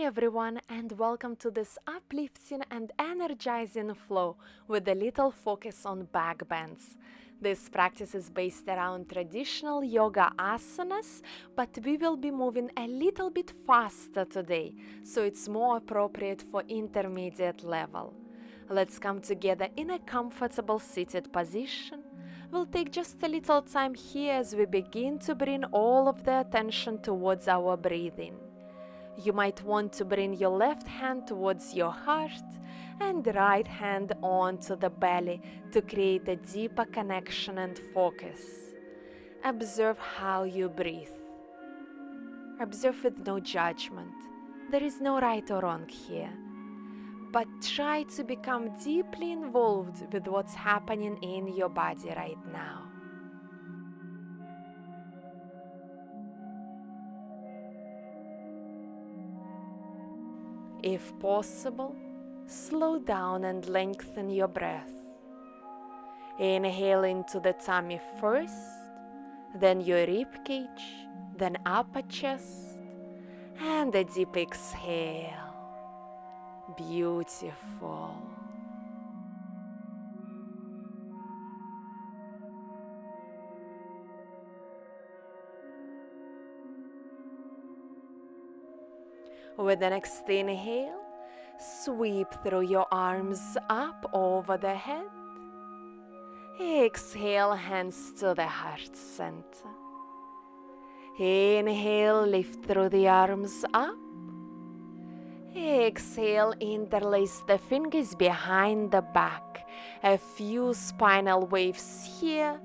everyone, and welcome to this uplifting and energizing flow with a little focus on backbends. This practice is based around traditional yoga asanas, but we will be moving a little bit faster today, so it's more appropriate for intermediate level. Let's come together in a comfortable seated position. We'll take just a little time here as we begin to bring all of the attention towards our breathing. You might want to bring your left hand towards your heart and right hand onto the belly to create a deeper connection and focus. Observe how you breathe. Observe with no judgment. There is no right or wrong here. But try to become deeply involved with what's happening in your body right now. If possible, slow down and lengthen your breath. Inhale into the tummy first, then your rib cage, then upper chest, and a deep exhale. Beautiful. With the next inhale, sweep through your arms up over the head. Exhale, hands to the heart center. Inhale, lift through the arms up. Exhale, interlace the fingers behind the back. A few spinal waves here.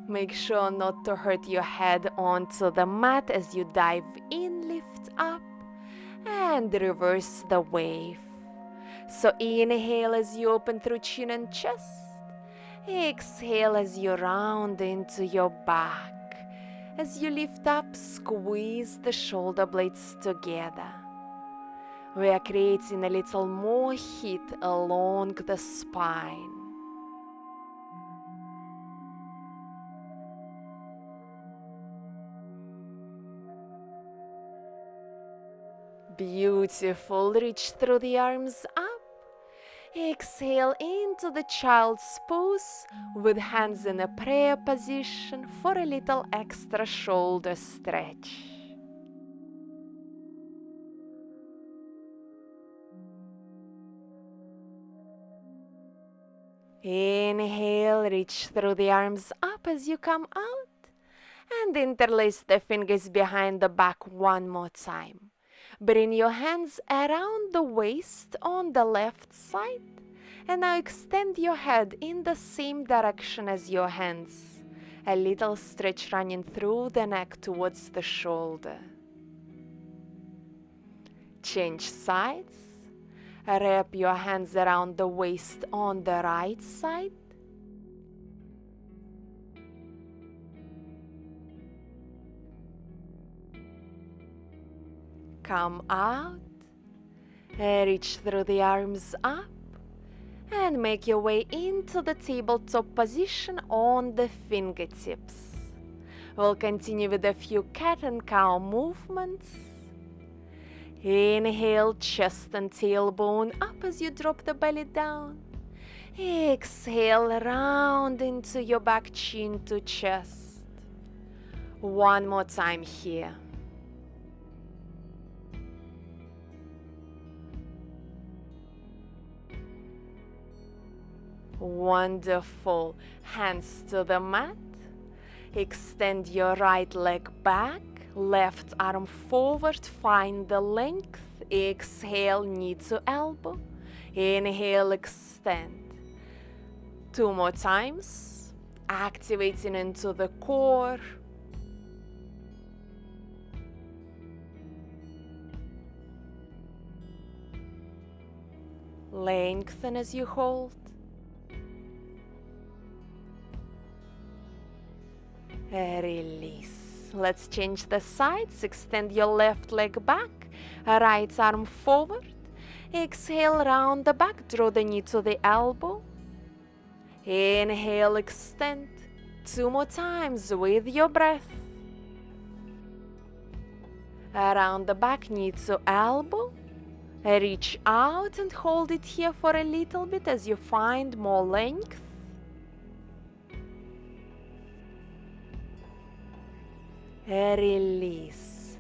Make sure not to hurt your head onto the mat as you dive in, lift up. And reverse the wave. So inhale as you open through chin and chest. Exhale as you round into your back. As you lift up, squeeze the shoulder blades together. We are creating a little more heat along the spine. Beautiful. Reach through the arms up. Exhale into the child's pose with hands in a prayer position for a little extra shoulder stretch. Inhale, reach through the arms up as you come out and interlace the fingers behind the back one more time. Bring your hands around the waist on the left side and now extend your head in the same direction as your hands. A little stretch running through the neck towards the shoulder. Change sides. Wrap your hands around the waist on the right side. Come out, reach through the arms up, and make your way into the tabletop position on the fingertips. We'll continue with a few cat and cow movements. Inhale, chest and tailbone up as you drop the belly down. Exhale, round into your back, chin to chest. One more time here. Wonderful. Hands to the mat. Extend your right leg back. Left arm forward. Find the length. Exhale, knee to elbow. Inhale, extend. Two more times. Activating into the core. Lengthen as you hold. Release. Let's change the sides. Extend your left leg back, right arm forward. Exhale, round the back, draw the knee to the elbow. Inhale, extend. Two more times with your breath. Around the back, knee to elbow. Reach out and hold it here for a little bit as you find more length. Release.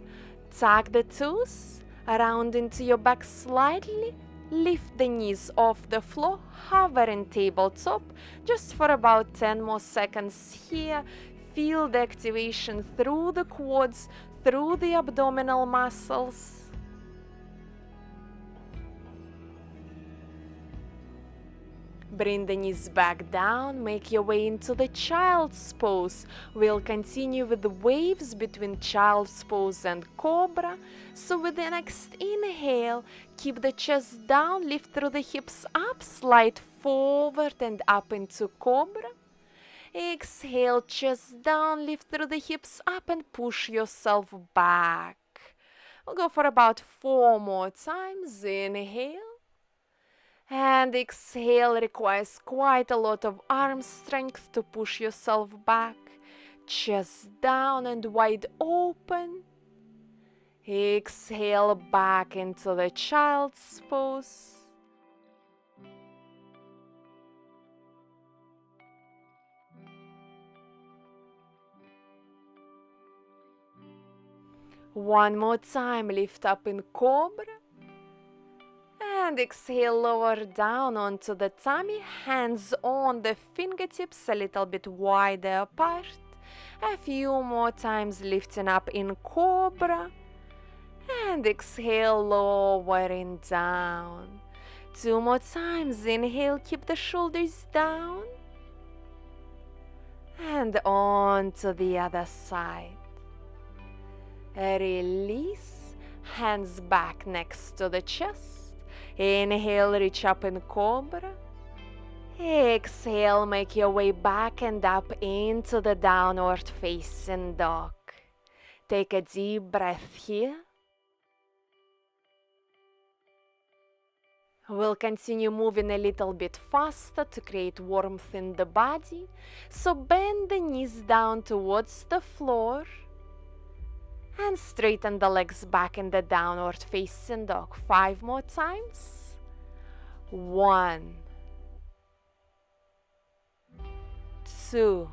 Tuck the toes around into your back slightly. Lift the knees off the floor, hover in tabletop just for about 10 more seconds here. Feel the activation through the quads, through the abdominal muscles. Bring the knees back down, make your way into the child's pose. We'll continue with the waves between child's pose and Cobra. So with the next inhale, keep the chest down, lift through the hips up, slide forward and up into Cobra. Exhale, chest down, lift through the hips up and push yourself back. We'll go for about 4 more times. Inhale. And exhale requires quite a lot of arm strength to push yourself back. Chest down and wide open. Exhale back into the child's pose. One more time, lift up in Cobra. And exhale, lower down onto the tummy, hands on the fingertips a little bit wider apart. A few more times lifting up in Cobra. And exhale, lowering down. 2 more times, inhale, keep the shoulders down. And on to the other side. Release, hands back next to the chest. Inhale, reach up in Cobra. Exhale, make your way back and up into the downward facing dog. Take a deep breath here. We'll continue moving a little bit faster to create warmth in the body. So bend the knees down towards the floor. And straighten the legs back in the downward facing dog. 5 more times. 1, 2,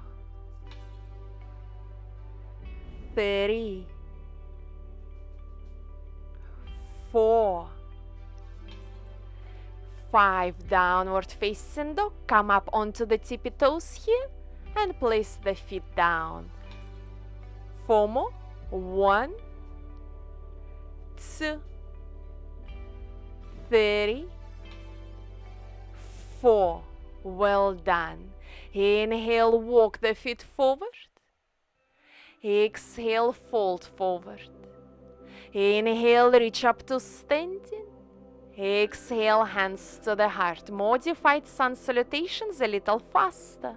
3, 4, 5. Downward facing dog. Come up onto the tippy toes here and place the feet down. 4 more. 1, 2, 3, 4. Well done. Inhale, walk the feet forward. Exhale, fold forward. Inhale, reach up to standing. Exhale, hands to the heart. Modified Sun Salutations a little faster.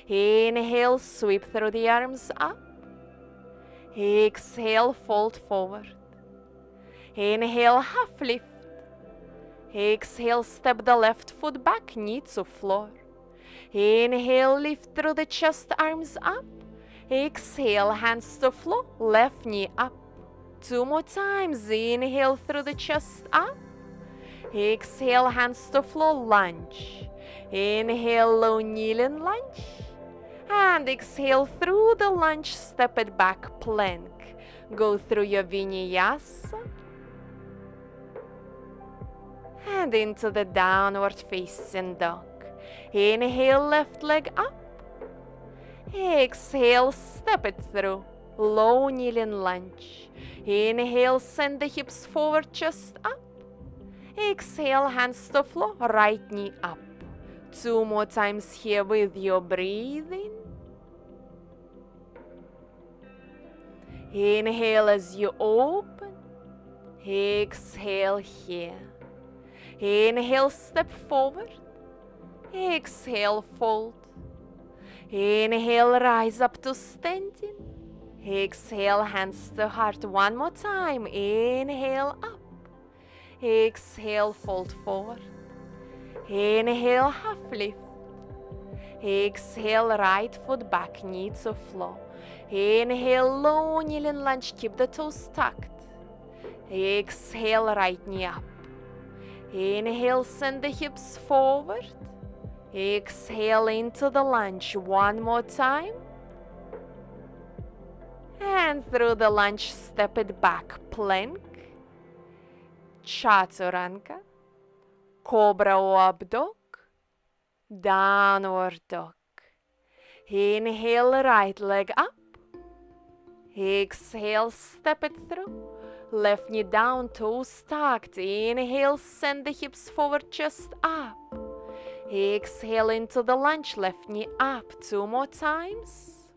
Inhale, sweep through the arms up. Exhale, fold forward. Inhale, half lift. Exhale, step the left foot back, knee to floor. Inhale, lift through the chest, arms up. Exhale, hands to floor, left knee up. 2 more times. Inhale through the chest up. Exhale, hands to floor, lunge. Inhale, low kneeling lunge. And exhale through the lunge, step it back, plank. Go through your Vinyasa. And into the downward facing dog. Inhale, left leg up. Exhale, step it through. Low kneeling lunge. Inhale, send the hips forward, chest up. Exhale, hands to floor, right knee up. 2 more times here with your breathing. Inhale as you open. Exhale here. Inhale, step forward. Exhale, fold. Inhale, rise up to standing. Exhale, hands to heart. 1 more time. Inhale, up. Exhale, fold forward. Inhale, half lift. Exhale, right foot back, knee to floor. Inhale, low kneeling lunge, keep the toes tucked. Exhale, right knee up. Inhale, send the hips forward. Exhale into the lunge one more time. And through the lunge, step it back. Plank, chaturanga, cobra or up dog, downward dog. Inhale, right leg up. Exhale, step it through. Left knee down, toes tucked. Inhale, send the hips forward, chest up. Exhale into the lunge, left knee up. 2 more times.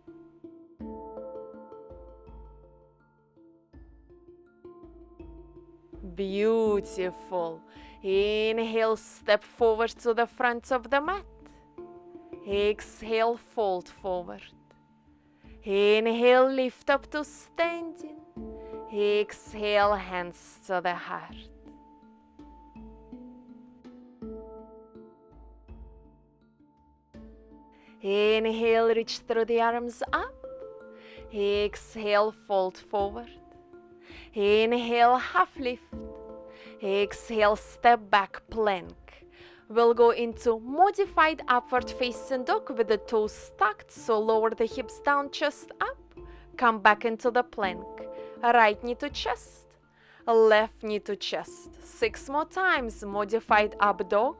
Beautiful. Inhale, step forward to the front of the mat. Exhale, fold forward. Inhale, lift up to standing. Exhale, hands to the heart. Inhale, reach through the arms up. Exhale, fold forward. Inhale, half lift. Exhale, step back, plank. We'll go into modified upward facing dog with the toes tucked, so lower the hips down, chest up. Come back into the plank. Right knee to chest, left knee to chest. 6 more times, modified up dog.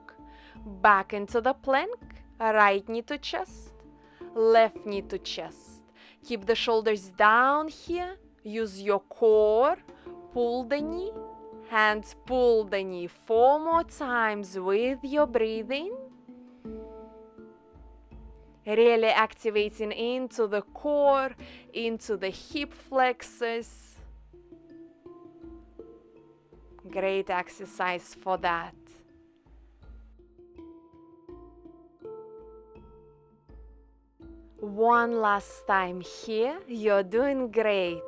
Back into the plank. Right knee to chest, left knee to chest. Keep the shoulders down here. Use your core. Pull the knee. Hands pull the knee 4 more times with your breathing. Really activating into the core, into the hip flexors. Great exercise for that. One last time here. You're doing great.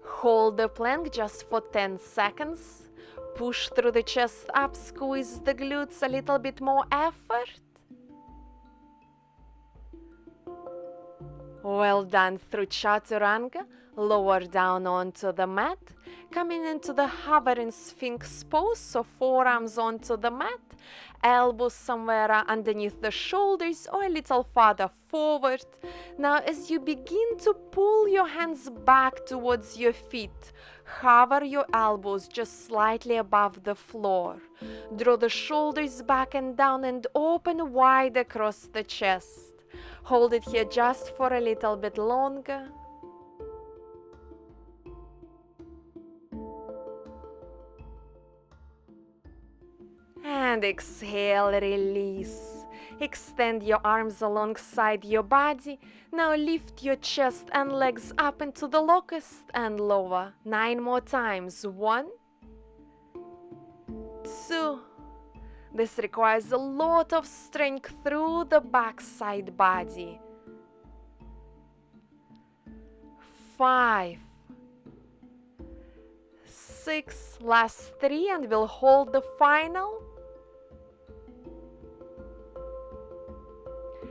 Hold the plank just for 10 seconds. Push through the chest up, squeeze the glutes, a little bit more effort. Well done. Through chaturanga, lower down onto the mat. Coming into the hovering sphinx pose, so forearms onto the mat, elbows somewhere underneath the shoulders or a little farther forward. Now as you begin to pull your hands back towards your feet, hover your elbows just slightly above the floor. Draw the shoulders back and down and open wide across the chest. Hold it here just for a little bit longer. And exhale, release. Extend your arms alongside your body. Now lift your chest and legs up into the locust and lower. 9 more times. 1, 2. This requires a lot of strength through the backside body. 5, 6, last 3, and we'll hold the final.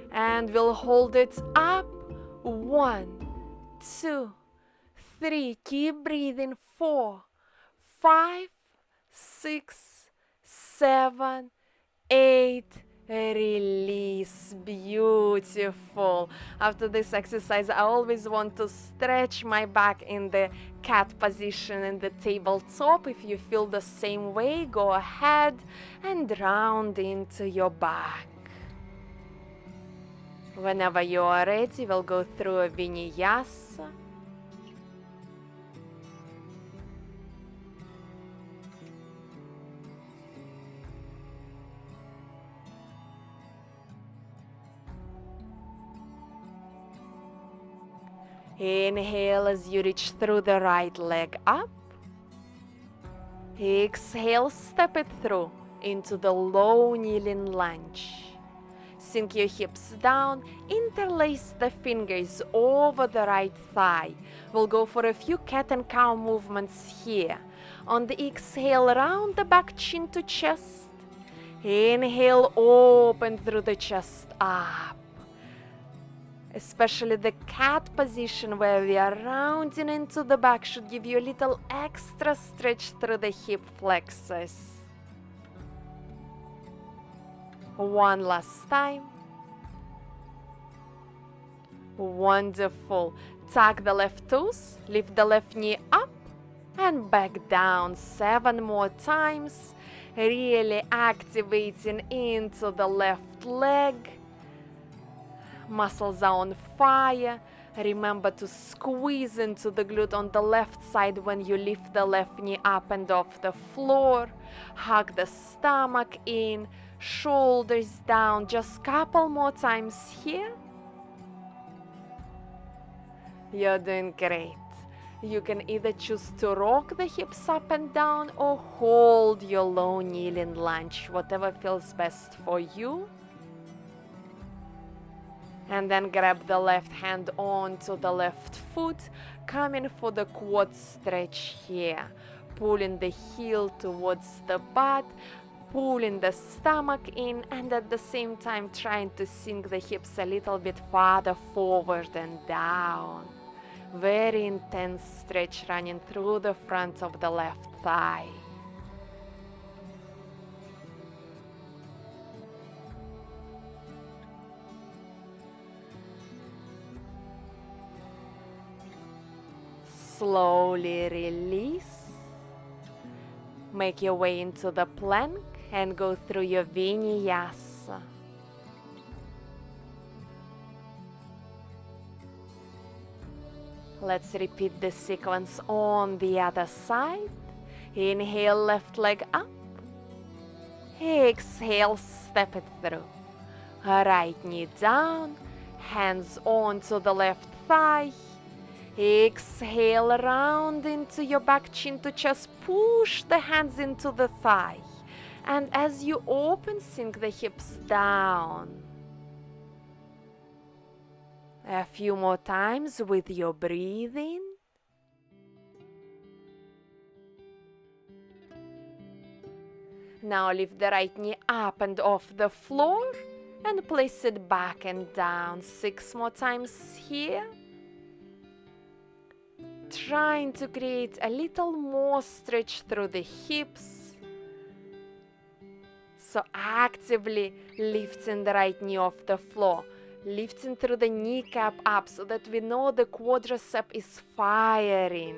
And we'll hold it up. 1, 2, 3. Keep breathing. 4, 5, 6, 7, 8. Release. Beautiful. After this exercise, I always want to stretch my back in the cat position in the tabletop. If you feel the same way, go ahead and round into your back. Whenever you are ready, we'll go through a Vinyasa. Inhale as you reach through the right leg up. Exhale, step it through into the low kneeling lunge. Sink your hips down, interlace the fingers over the right thigh. We'll go for a few cat and cow movements here. On the exhale, round the back, chin to chest. Inhale, open through the chest up. Especially the cat position where we are rounding into the back should give you a little extra stretch through the hip flexors. One last time. Wonderful. Tuck the left toes, lift the left knee up and back down 7 more times, really activating into the left leg. Muscles are on fire. Remember to squeeze into the glute on the left side when you lift the left knee up and off the floor. Hug the stomach in, shoulders down. Just couple more times here. You're doing great. You can either choose to rock the hips up and down or hold your low kneeling lunge, whatever feels best for you. And then grab the left hand onto the left foot, coming for the quad stretch here. Pulling the heel towards the butt, pulling the stomach in, and at the same time trying to sink the hips a little bit farther forward and down. Very intense stretch running through the front of the left thigh. Slowly release. Make your way into the plank and go through your Vinyasa. Let's repeat the sequence on the other side. Inhale, left leg up. Exhale, step it through. Right knee down, hands onto the left thigh. Exhale, round into your back, chin to chest. Push the hands into the thigh. And as you open, sink the hips down. A few more times with your breathing. Now lift the right knee up and off the floor and place it back and down. 6 more times here. Trying to create a little more stretch through the hips. So actively lifting the right knee off the floor. Lifting through the kneecap up so that we know the quadricep is firing.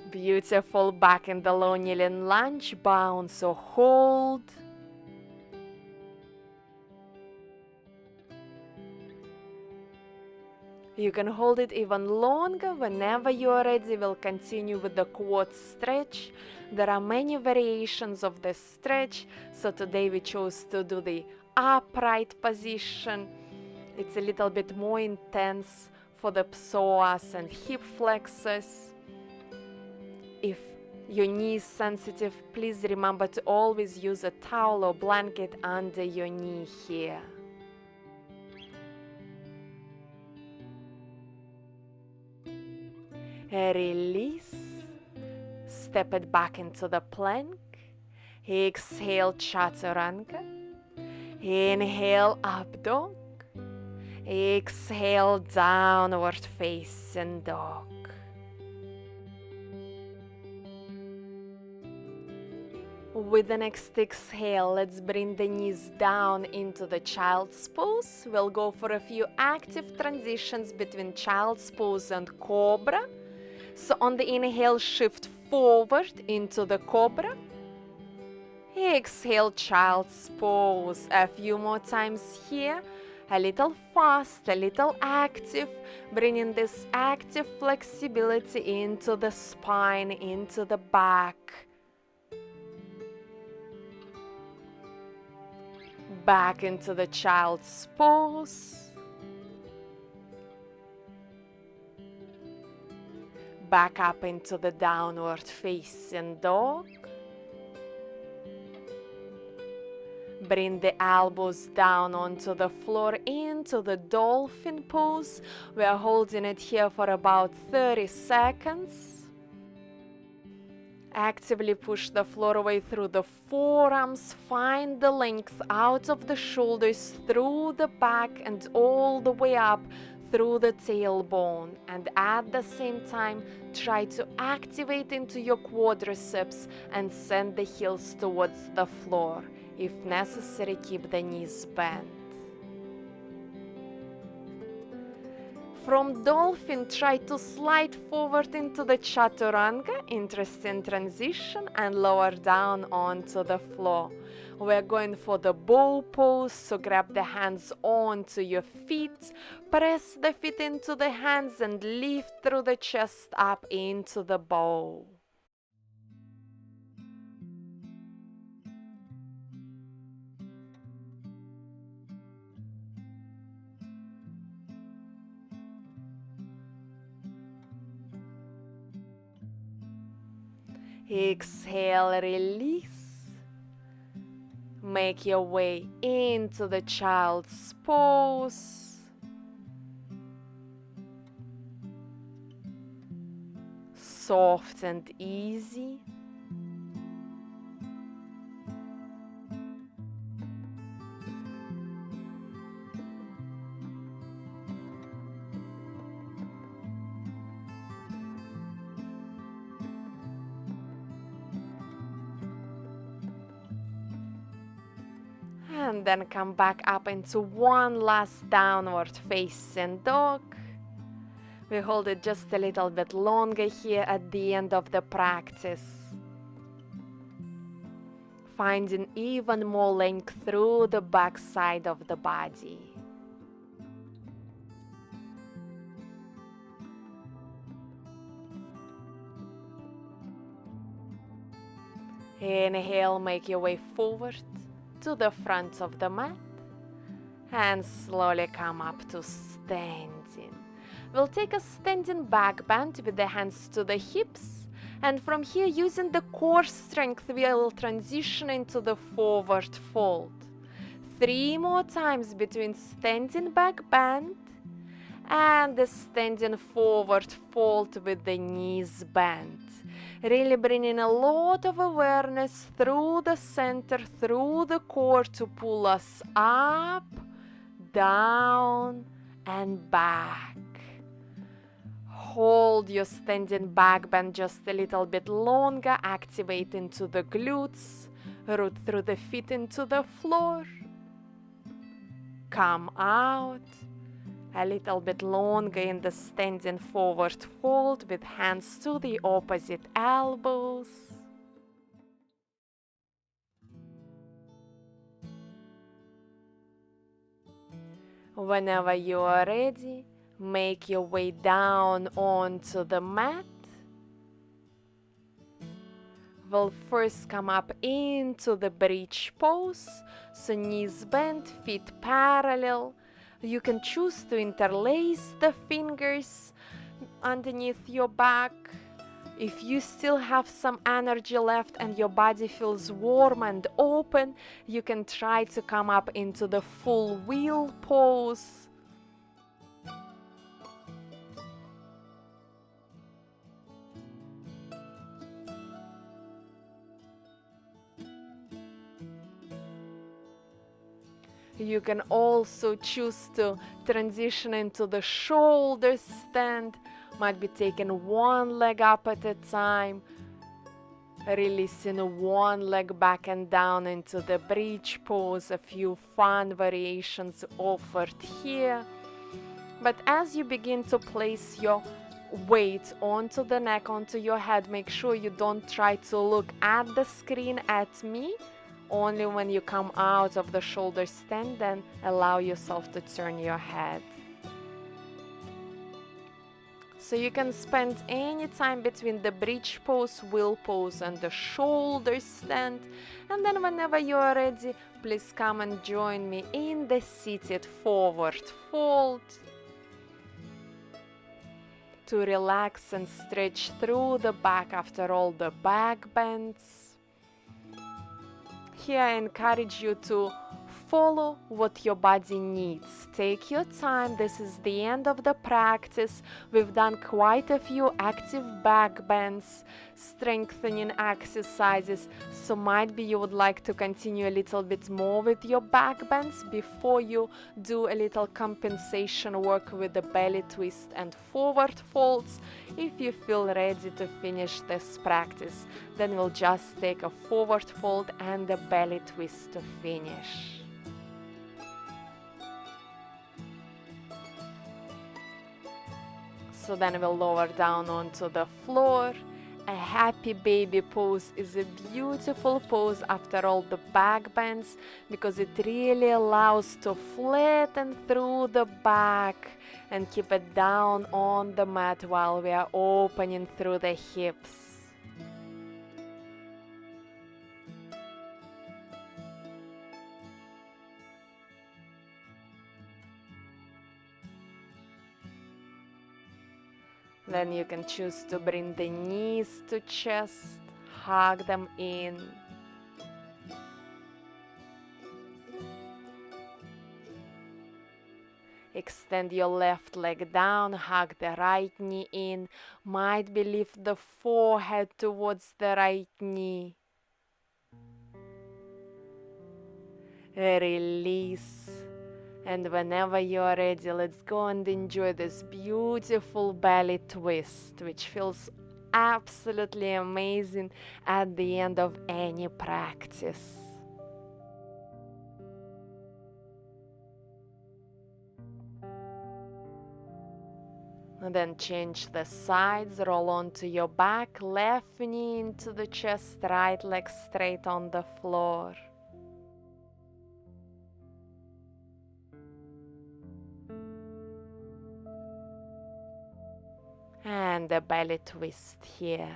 Beautiful. Back in the low kneeling lunge. Bounce or hold. You can hold it even longer. Whenever you're ready, we'll continue with the quad stretch. There are many variations of this stretch, so today we chose to do the upright position. It's a little bit more intense for the psoas and hip flexors. If your knee is sensitive, please remember to always use a towel or blanket under your knee here. Release. Step it back into the plank. Exhale, chaturanga. Inhale, up dog. Exhale, downward facing dog. With the next exhale, let's bring the knees down into the child's pose. We'll go for a few active transitions between child's pose and cobra. So on the inhale, shift forward into the cobra. Exhale, child's pose. A few more times here. A little fast, a little active. Bringing this active flexibility into the spine, into the back. Back into the child's pose. Back up into the downward facing dog. Bring the elbows down onto the floor into the dolphin pose. We are holding it here for about 30 seconds. Actively push the floor away through the forearms, find the length out of the shoulders, through the back and all the way up through the tailbone. And at the same time, try to activate into your quadriceps and send the heels towards the floor. If necessary, keep the knees bent. From Dolphin, try to slide forward into the Chaturanga, interesting transition, and lower down onto the floor. We're going for the bow pose, so grab the hands onto your feet, press the feet into the hands and lift through the chest up into the bow. Exhale, release. Make your way into the child's pose. Soft and easy. And then come back up into one last downward facing dog. We hold it just a little bit longer here at the end of the practice. Finding even more length through the back side of the body. Inhale, make your way forward to the front of the mat and slowly come up to standing. We'll take a standing back bend with the hands to the hips, and from here, using the core strength, we'll transition into the forward fold. 3 more times between standing back bend and the standing forward fold with the knees bent. Really bringing a lot of awareness through the center, through the core to pull us up, down, and back. Hold your standing back bend just a little bit longer, activate into the glutes, root through the feet into the floor. Come out. A little bit longer in the standing forward fold with hands to the opposite elbows. Whenever you are ready, make your way down onto the mat. We'll first come up into the bridge pose, so knees bent, feet parallel. You can choose to interlace the fingers underneath your back. If you still have some energy left and your body feels warm and open, you can try to come up into the full wheel pose. You can also choose to transition into the shoulder stand. Might be taking one leg up at a time, releasing one leg back and down into the bridge pose. A few fun variations offered here. But as you begin to place your weight onto the neck, onto your head, make sure you don't try to look at the screen, at me. Only when you come out of the shoulder stand, then allow yourself to turn your head. So you can spend any time between the bridge pose, wheel pose, and the shoulder stand. And then whenever you are ready, please come and join me in the seated forward fold. To relax and stretch through the back after all the back bends. Here I encourage you to follow what your body needs. Take your time. This is the end of the practice. We've done quite a few active back bends, strengthening exercises, so might be you would like to continue a little bit more with your back bends before you do a little compensation work with the belly twist and forward folds. If you feel ready to finish this practice, then we'll just take a forward fold and a belly twist to finish. So then we'll lower down onto the floor. A happy baby pose is a beautiful pose after all the back bends, because it really allows to flatten through the back and keep it down on the mat while we are opening through the hips. Then you can choose to bring the knees to chest, hug them in. Extend your left leg down, hug the right knee in. Might be lift the forehead towards the right knee. Release. And whenever you're ready, let's go and enjoy this beautiful belly twist, which feels absolutely amazing at the end of any practice. And then change the sides, roll onto your back, left knee into the chest, right leg straight on the floor. And a belly twist here.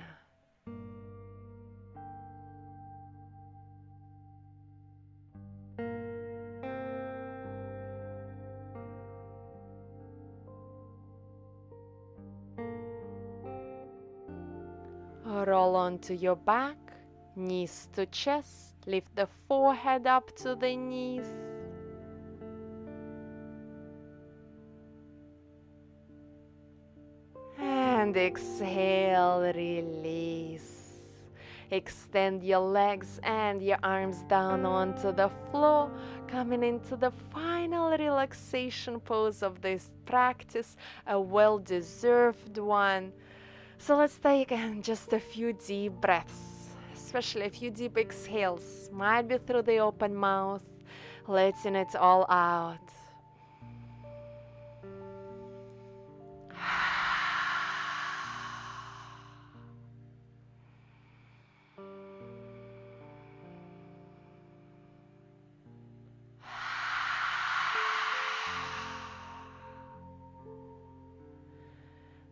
Roll onto your back, knees to chest, lift the forehead up to the knees. And exhale, release. Extend your legs and your arms down onto the floor, coming into the final relaxation pose of this practice, a well-deserved one. So let's take just a few deep breaths, especially a few deep exhales, might be through the open mouth, letting it all out.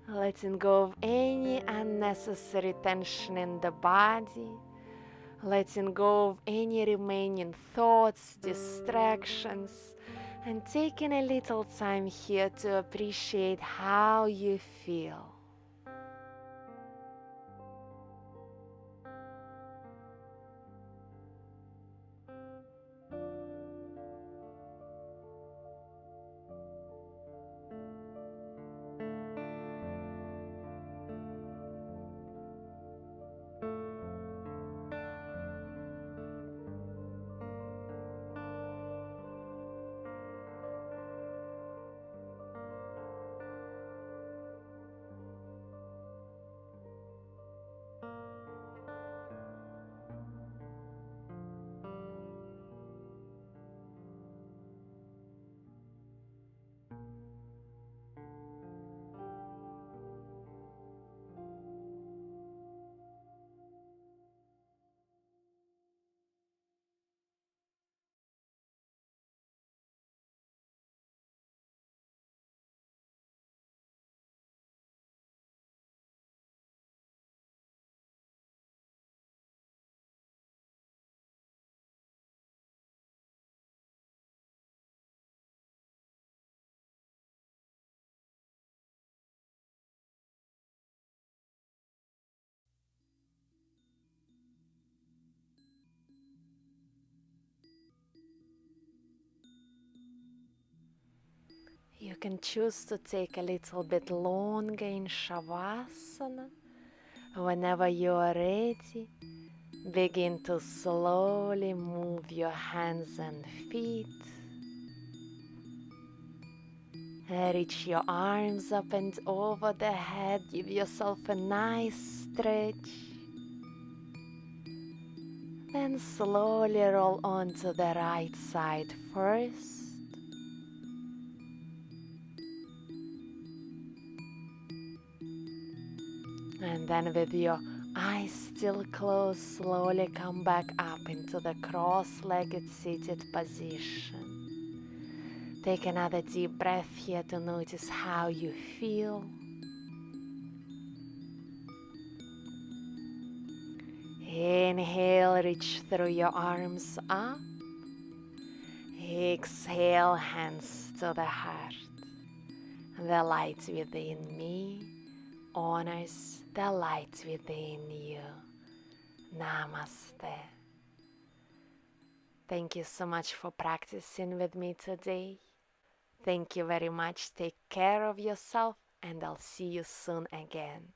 Letting go of any unnecessary tension in the body, letting go of any remaining thoughts, distractions, and taking a little time here to appreciate how you feel. You can choose to take a little bit longer in Shavasana. Whenever you are ready, begin to slowly move your hands and feet. Reach your arms up and over the head. Give yourself a nice stretch. Then slowly roll onto the right side first. And then with your eyes still closed, slowly come back up into the cross-legged seated position. Take another deep breath here to notice how you feel. Inhale, reach through your arms up. Exhale, hands to the heart. The light within me honors the light within you. Namaste. Thank you so much for practicing with me today. Thank you very much. Take care of yourself, and I'll see you soon again.